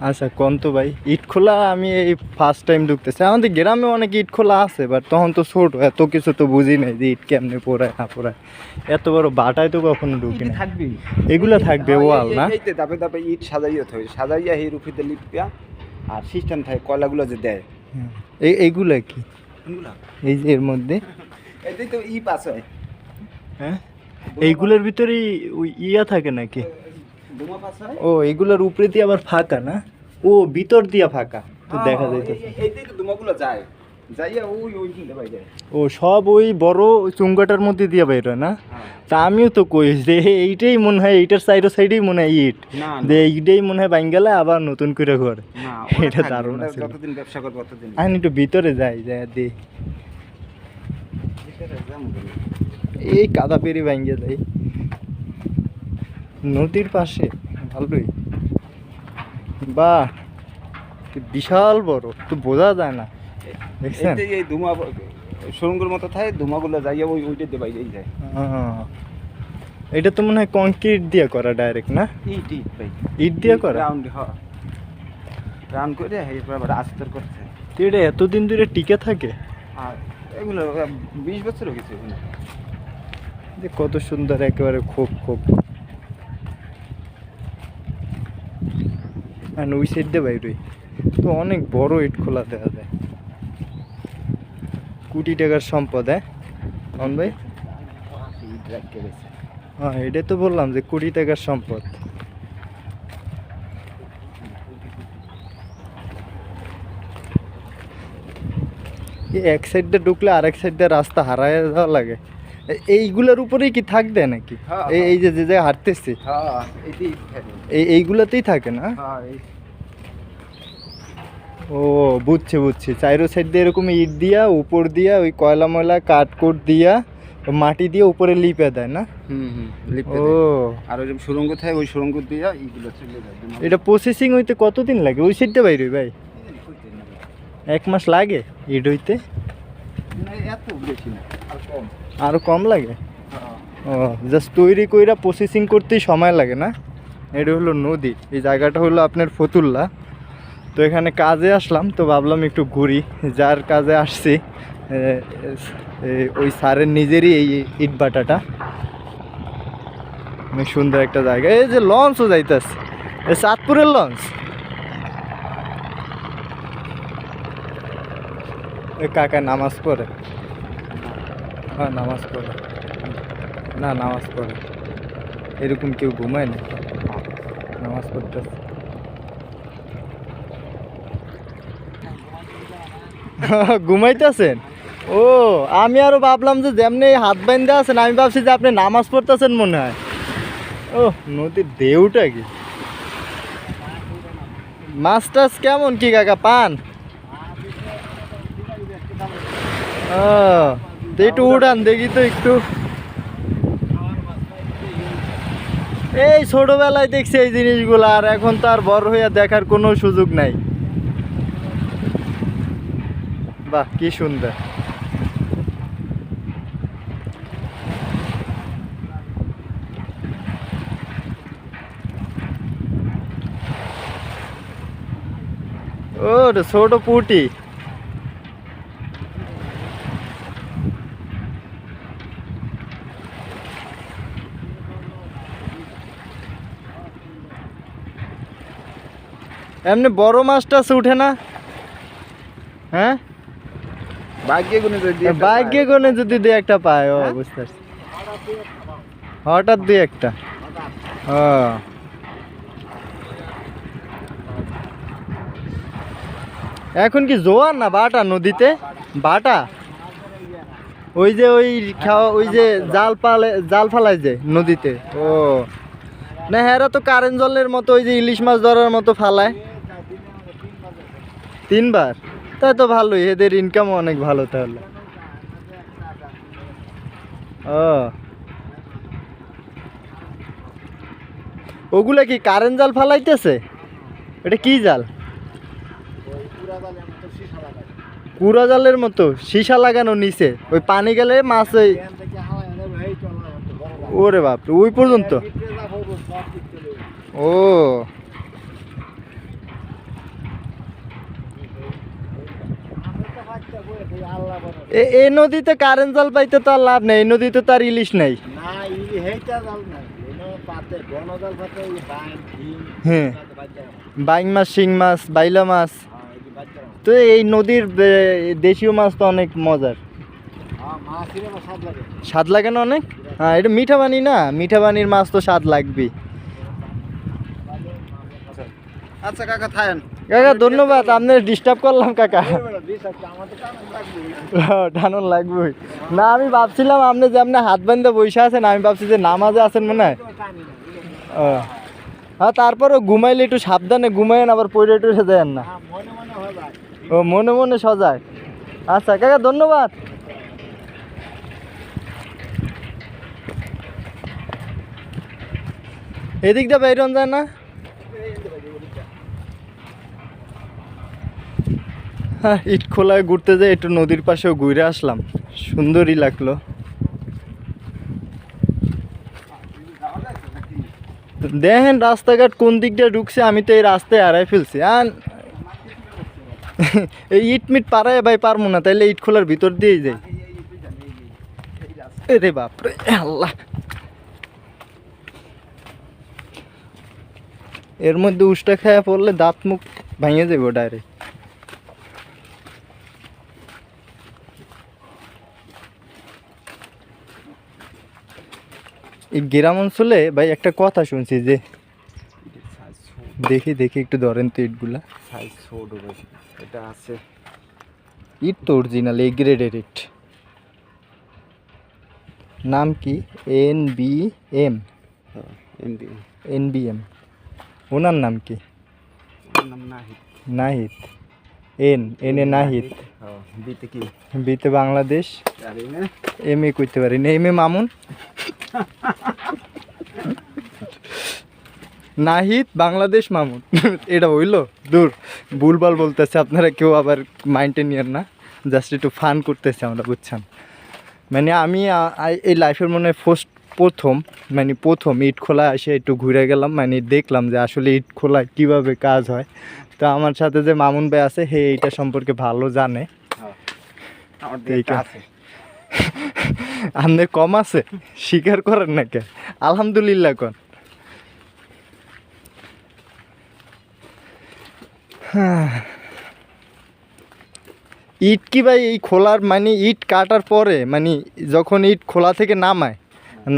আচ্ছা কোন তো ভাই, ইট খোলা আমি এই ফার্স্ট টাইম ঢুকতেছি। আমাদের গ্রামে অনেক ইট খোলা আছে, বাট তখন তো ছোট, এত কিছু তো বুঝি নাই যে ইট কেমনে পোড়ায় না পোড়ায়। এত বড় বাটায় তো কখনো ঢুকি না। থাকবি এগুলা থাকবে ওয়াল না? এইতে ধাপে ধাপে ইট সাজাইয়া থাকে, সাজাইয়া এই রুফিতে লিপিয়া আর সিস্টেম থাকে কয়লাগুলো যে দেয়। এইগুলা কি? এই যে এর মধ্যে এটাই তো ই পাস হয়। হ্যাঁ, এইগুলোর ভিতরে ওই ইয়া থাকে নাকি? ধুমা পাস হয়। ও এগুলোর উপরে দিয়ে আবার ফাঁকা না? ও ভিতর দিয়া ফাঁকা তো দেখা যাইতেছে। এইটাই তো ধুমাগুলো যায়, যাইয়া ওই কিনতে পাই যায়। ও সব ওই বড় চুঙ্গাটার মধ্যে দিয়ে বাইর হয় না? তা আমিও তো কই যে এইটাই মনে হয়, এইটার সাইডেই মনে হয় ইট, যে এইটাই মনে হয় বাইন গেলে আবার নতুন করে ঘর। এটা দারুণ আছে। যতদিন ব্যবসা করব ততদিন। আমি একটু ভিতরে যাই, দি এই কাদা পেরি ভাঙ্গে যাই নদীর পাশে। ভালোই, বাহ বিশাল বড়, তো বোঝা যায় না। দেখছেন এই ধুমা সুরঙ্গের মতো থাকে, ধুমাগুলো যাইয়া ওইটাতে বাইরেই যায়। এটা তো মনে হয় কংক্রিট দিয়ে করা ডাইরেক্ট না? ইট ভাই, ইট দিয়ে করা রাউন্ড রাউন্ড করে এরপর আবার আস্তর করছে। তো এটা এতদিন ধরে টিকে থাকে? আর এগুলো 20 বছর হয়ে গেছে এগুলো। যে কত সুন্দর একেবারে খোপ খোপ। আর ওই সাইড দিয়ে বাইরই তো অনেক বড় ইট খোলা দেখা যায়। কোটি টাকার সম্পদ। হ্যাঁ ভাই, হ্যাঁ এটাই তো বললাম যে কোটি টাকার সম্পদ। এক সাইড দিয়ে ঢুকলে আরেক সাইড দিয়ে রাস্তা হারায় যাওয়া লাগে। এইগুলোর উপরেই কি থাকবে নাকি? এই যে যে হাঁটতেছি এইগুলাতেই থাকে না? ও বুঝছি বুঝছি, চাইরো সাইড দিয়ে এরকম ইট দিয়া উপর দিয়া ওই কয়লা ময়লা কাঠকোট দিয়া মাটি দিয়ে উপরে লিপে দেয় না? ও আর ওই সুরঙ্গ থাকে, ওই সুরঙ্গ দিয়া এইগুলো চলে যায়। এটা প্রসেসিং হইতে কতদিন লাগে ওই সাইডটা বাইরে ভাই? 1 মাস লাগে ইট হইতে? এত বেশি না, আর কম। আরো কম লাগে? ও জাস্ট তৈরি কইরা প্রসেসিং করতেই সময় লাগে না? এটা হলো নদী, এই জায়গাটা হলো আপনার ফতুল্লা। তো এখানে কাজে আসলাম, তো ভাবলাম একটু ঘুরি। যার কাজে আসছি ওই স্যারের নিজেরই এই ইট ভাটাটা। অনেক সুন্দর একটা জায়গা। এই যে লঞ্চও যাইতেছে, চাঁদপুরের লঞ্চ। কাকা নামাজ পড়ে? হ্যাঁ নামাজ পড়ে। না নামাজ পড়ে, এরকম কেউ ঘুমায় না, নামাজ পড়তেছে। ঘুমাইতেছেন? ও আমি আরো ভাবলাম যে যেমনি হাত বাইন্ধে আছেন, আমি ভাবছি যে আপনি নামাজ পড়তেছেন মনে হয়। ও নদীর ঢেউটা কি! মাছ টাছ কেমন কি কাকা পান? ও একটু উঠান দেখি তো একটু। এই ছোটবেলায় দেখছি এই জিনিসগুলো, আর এখন তো আর বড় হইয়া দেখার কোনো সুযোগ নাই। বাহ কি সুন্দর। ও ছোট পুটি। এমনি বড় মাছ টাছ উঠে না? হ্যাঁ ভাগ্যে গুনে যদি দুই একটা পায়। ও বুঝতে পারছি, হঠাৎ দুই একটা। ও এখন কি জোয়ার না বাটা নদীতে? বাটা ওই যে ওই খাওয়া, ওই যে জাল ফালায় যে নদীতে। ও না হেরা তো কারেন্ট জলের মতো ওই যে ইলিশ মাছ ধরার মতো ফালায় 3 বার। তাই তো ভালোই, এদের ইনকাম অনেক ভালো তাহলে। ও ওগুলা কি কারেন্ট জাল ফালাইতেছে? এটা কি জাল? কুড়া জালের মতো সীসা লাগানো নিচে, ওই পানি গেলে মাছ ওই। ওরে বাপ ওই পর্যন্ত। ও এই নদীতে কারেন্ট জাল পাইতে তো আর লাভ নেই, এই নদীতে তো আর ইলিশ নেই। হ্যাঁ, বাইং মাছ, শিং মাছ, বাইলা মাছ, তো এই নদীর দেশীয় মাছ তো অনেক মজার। স্বাদ লাগে না অনেক? হ্যাঁ, এটা মিঠা পানি না, মিঠা পানির মাছ তো স্বাদ লাগবেই। আচ্ছা কাকা থাকেন। কাকা ধন্যবাদ, আপনার ডিস্টার্ব করলাম কাকা। টানুন লাগবেই না, আমি ভাবছিলাম আপনি যে আপনি হাত বান্ধে বসে আছেন, আমি ভাবছি যে নামাজে আছেন মনে হয়। ও হ্যাঁ, তারপরও ঘুমাইলে একটু সাবধানে ঘুমাইন, আবার পড়ে টুরে দেন না। ও মনে মনে সজাগ। আচ্ছা কাকা ধন্যবাদ। এদিক দিয়ে বাইরন যায় না? হ্যাঁ, ইট খোলায় ঘুরতে যাই, একটু নদীর পাশেও ঘুরে আসলাম, সুন্দরই লাগলো। দেখেন রাস্তাঘাট কোন দিক দিয়ে ঢুকছে, আমি তো এই রাস্তায় হারাই ফেলছি। আর এই ইট মিট পাড়ায় ভাই পারবো না, তাইলে ইট খোলার ভিতর দিয়েই যাই। রে বাপরে আল্লাহ, এর মধ্যে উষ্টা খায়া পড়লে দাঁত মুখ ভেঙে যাবো ডাইরেক্ট। এই গ্রাম অঞ্চলে ভাই একটা কথা শুনছি যে, দেখি দেখি একটু ধরেন তো ইটগুলা। সাইজ ছোট বেশি, এটা আছে ইট তো অরিজিনাল এ গ্রেডের ইট। নাম কি? NBM। MB NBM। ওনার নাম কি? নাম নাহিদ। নাহিদ। N A Nahid. বিতে কি? বিতে বাংলাদেশ। জানি না। এম এ কইতে পারি না, এম এ মামুন। নাহিদ বাংলাদেশ মামুন, এটা হইলো? দূর, ভুলভাল বলতেছে, আপনারা কেউ আবার মাইন্ডে নিয়েন না, জাস্ট একটু ফান করতেছে আমরা, বুঝছেন? মানে আমি এই লাইফের মনে হয় প্রথম ইট খোলা এসে একটু ঘুরে গেলাম, মানে দেখলাম যে আসলে ইট খোলা কীভাবে কাজ হয়। তো আমার সাথে যে মামুন ভাই আছে, হে এইটা সম্পর্কে ভালো জানে। আপনার কম আছে, স্বীকার করেন না কে? আলহামদুলিল্লাহ কন। ইট কি ভাই এই খোলার মানে ইট কাটার পরে, মানে যখন ইট খোলা থেকে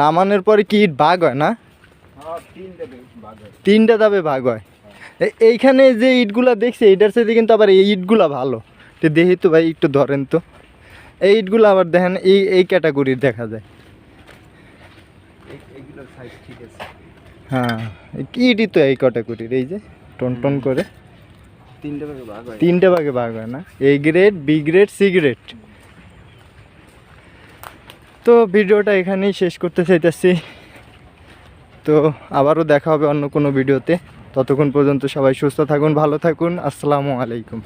নামানোর পরে কি ইট ভাগ হয় না? তিনটা ধাপে ভাগ হয়। এইখানে যে ইটগুলা দেখছি এটার সাথে কিন্তু আবার এই ইটগুলা ভালো, তো দেখি তো ভাই একটু ধরেন তো। এই ইটগুলো আবার দেখেন এই ক্যাটাগরির দেখা যায়। হ্যাঁ, ইটই তো এই ক্যাটাগরির, এই যে টন করে তিনটে ভাগে ভাগ হয় না? A grade, B grade, C grade. তো ভিডিওটা এখানেই শেষ করতে চাইতেছি, তো আবারও দেখা হবে অন্য কোনো ভিডিওতে। ততক্ষণ পর্যন্ত সবাই সুস্থ থাকুন, ভালো থাকুন। আসসালামু আলাইকুম।